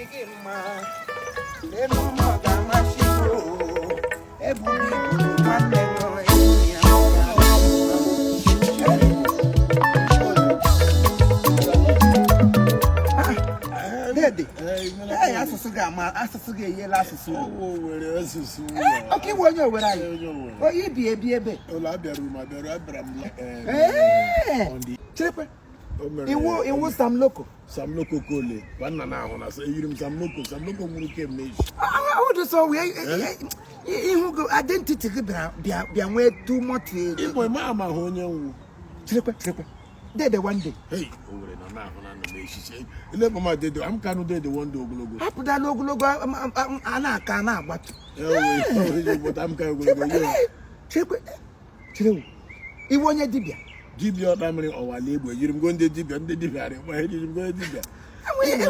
Okay, when you're where I oh, you be a bit. On the Chipper. It was some local. Some local cole. One now, I say you some local came. I would so we identity be way too much. If my mamma honey, Chipper. They the one day. Hey, over and on she said, "Never mind, I'm kind of dead the one dog logo. I put that logo, Anna can't, but I'm kind of Chipper. You want your dibia. Dibia, Dammy, or a labor. You're going to dibia, and the dibia. Why did you go to dibia?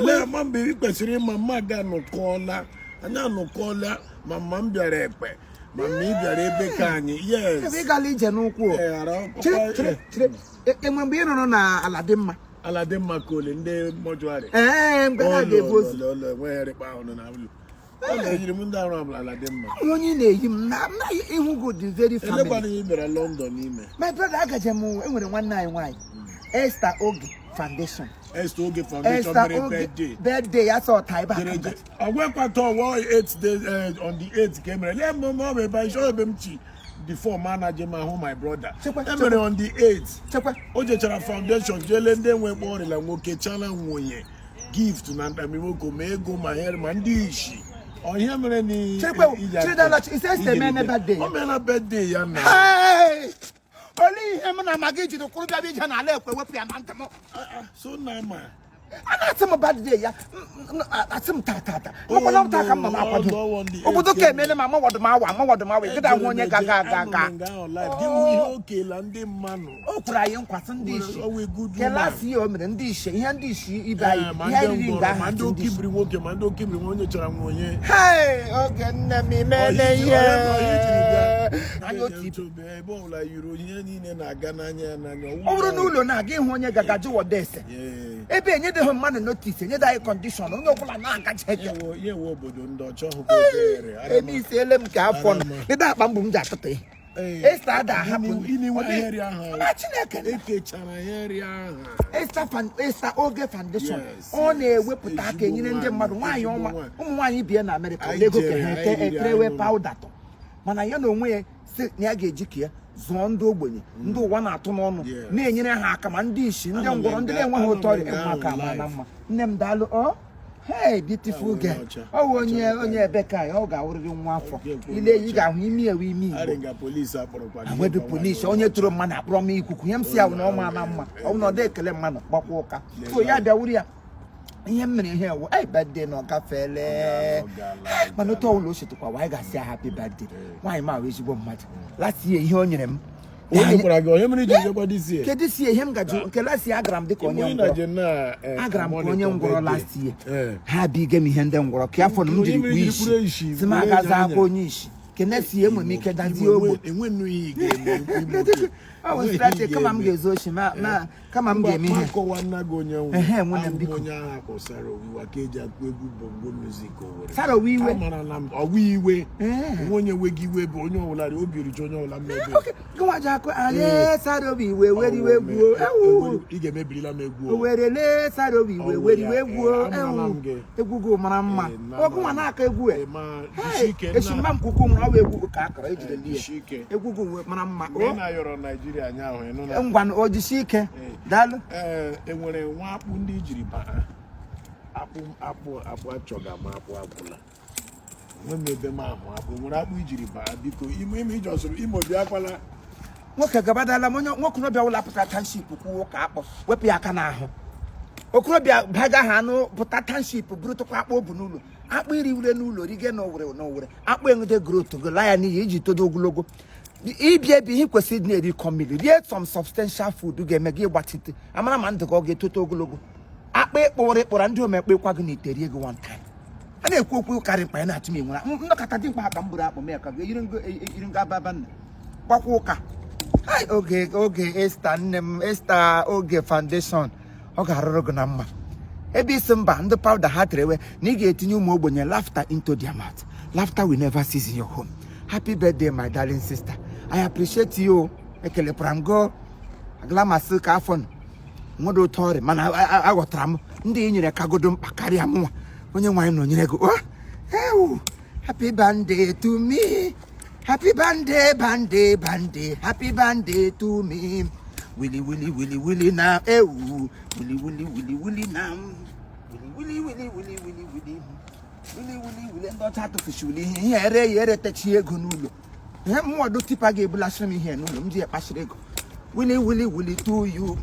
Let my baby question my mother no caller, and now no caller, my mum be a rapper. Mammy be a Rebecca, yes. We got legion no quo. And when being on Aladema call in the mortuary. Where the pound and I will. You remember Aladema. Only name him now. Who good is very funny. Nobody in London. My brother, I got him with 19 Esther Ogi Foundation. Esther Ogi Foundation birthday. I saw Taiba. I went at all 8 days on the 8th camera. Let me buy show them cheap. Before manager my home, my brother. Emily on the 8th. Ojechara Foundation, Jelende we born in Lamoke Chana Woye. Gift to Nantamiko, Mego, my hair, Mandishi. On him, any. It says the man a bad day. Oh, man, a bad day, Yana. Hey! Only him and Maggi to Kurubi and I left with Piamantamo. So now, man. That's a bad day. That's some tata. Oh, no, take a mamma. Oh, okay, Mamma, what the Mawa, get out one gaga. Okay, Landing man. Oh, crying, Quasan dish. Oh, we good. Can I see you and dish? And dish, you buy. Man, don't keep reworking, man, don't keep reworking. Hey, okay, me, man. I got to be able like you in a Ghana. Oh, no, no, again, when you got to what they say. Ebe the man notice any that condition no go na ka check ye wo bodo ndo cho ho e mi se lem ka fon ne da bambum ja tete e sta da happen ini wa area ha Chineke eke chara area ha esta Oge Foundation ọ na-ewepụta aka enyere ndị mmadụ nwaanyị ọma ụmụ nwaanyị bie na America lego ke ekrewe powder to mana ya na onwe ya si na ya ga-eji ka zụọ ndị ogbenye ndị ụwa na-atụ n'ọnụ na-enyere ha aka ma ndị isi ndị ngwọrọ ndị na-enweghị ụtọ ọrịa aka ama na mma nne m daalụ hey beautiful girl ọ onye ebe ka ya ọ ga-awụrịrị nwa afọ ile yi ga-ahụ imi ewe imi agwedu polisi onye tụrụ mmanụ akpọrọ m ikuku ihe m si ahụ na ọma na mma ọ bụ na ọ dị ekele mmanụ gbakwa ụka so ya bịawuru ya ihe m mere ihe ewu birthday na ọ gafeele mana otu ọbụla o chetakwa wanyị ga-asị ya happy birthday nwaanyị ma ahụ ezigbo mmadụ last year ihe o nyere m kedu si ihe m gaju nke last year agara m dịka onye ngwọrọ agara m ka onye ngwọrọ last year ha bụ ige m ihe ndị ngwọrọ ka afọ na m jiri kpuo isi si m agazi aka onye isi kenesi enwe m ike dazie ogbe kama m ga-ezo ochi kama m ga-eme ihe nwunye m biko Sara iwe onye nweghị iwe bụ onye ọbụla obi riju onye ọbụla mmebe gwaja akụ ale Sara obi iwe weri iwe gwuo ị ga-emebirila m egwu werele Sara obi iwe weri iwe gwuo egwu go mara mma ọgụ nwa na-aka egwu eshimba m kwukwu nwụrụ ọwa egwu ka akara ejiri lie egwu go mara mma ngwa o jisi ike daalụ enwere nwa akpụ ndị ijiri baa akpụ achọga ma akpụ agwụla nwe ebe m ahụ akpụ nwere akpụ iji baa biko ime iji ọsụrụ imo bịa kwala nwoke gabadala onye nwokorobịa ụlọ apụta township kwuo ka akpọ wepụ ya aka n'ahụ okorobịa baga ha anụ pụta township buru tụkwa akpụ obu n'ụlọ akpụ iri ure n'ụlọ rige n'owere akpụ enwede growth go laya n'iyi iji todo ogologo ibia bi ihe kwesịrị dị na-eri kọmmili rie some substantial food ga-eme gị gbatite amara ma ndụ gị ọ ga-etoto ogologo akpa ịkpọrọ ịkpọrọ ndị omekpe kwa gị na ite rie gị one time a na-ekwu okwu karị mkpa ya na-atụ m enwere ndọkọta dị mkpa aka m buru akpụ m ya ka ga-eyiri nga ababa nna gbakwa ụka oge Esther nne m Esther Oge Foundation ọ ga-arụrụ gị na mma Ebe simba and the powder hat rewe nige etinye ụmụ ogbenye laughter into their mouth. Laughter will never cease in your home. Happy birthday, my darling sister. I appreciate you. Ekele pramgo. Aglama silka afon. Ngodo tore man I wotram. Ndi nyere kagodo mkpa karịa mwa. Onye nwanyị no nyere go. Oh, happy birthday to me. Happy birthday, birthday, birthday. Happy birthday to me. Willy, willy, willy, willy now. Eh, willy, willy, willy, willy now. Willy, willy, willy, willy, willy. Willy, willy, willy. Don't have to fish. Willy, here, touchy ego nulo. More do tipa ge blasphemy here. No, mji e pashrego. Willy, willy, willy to you.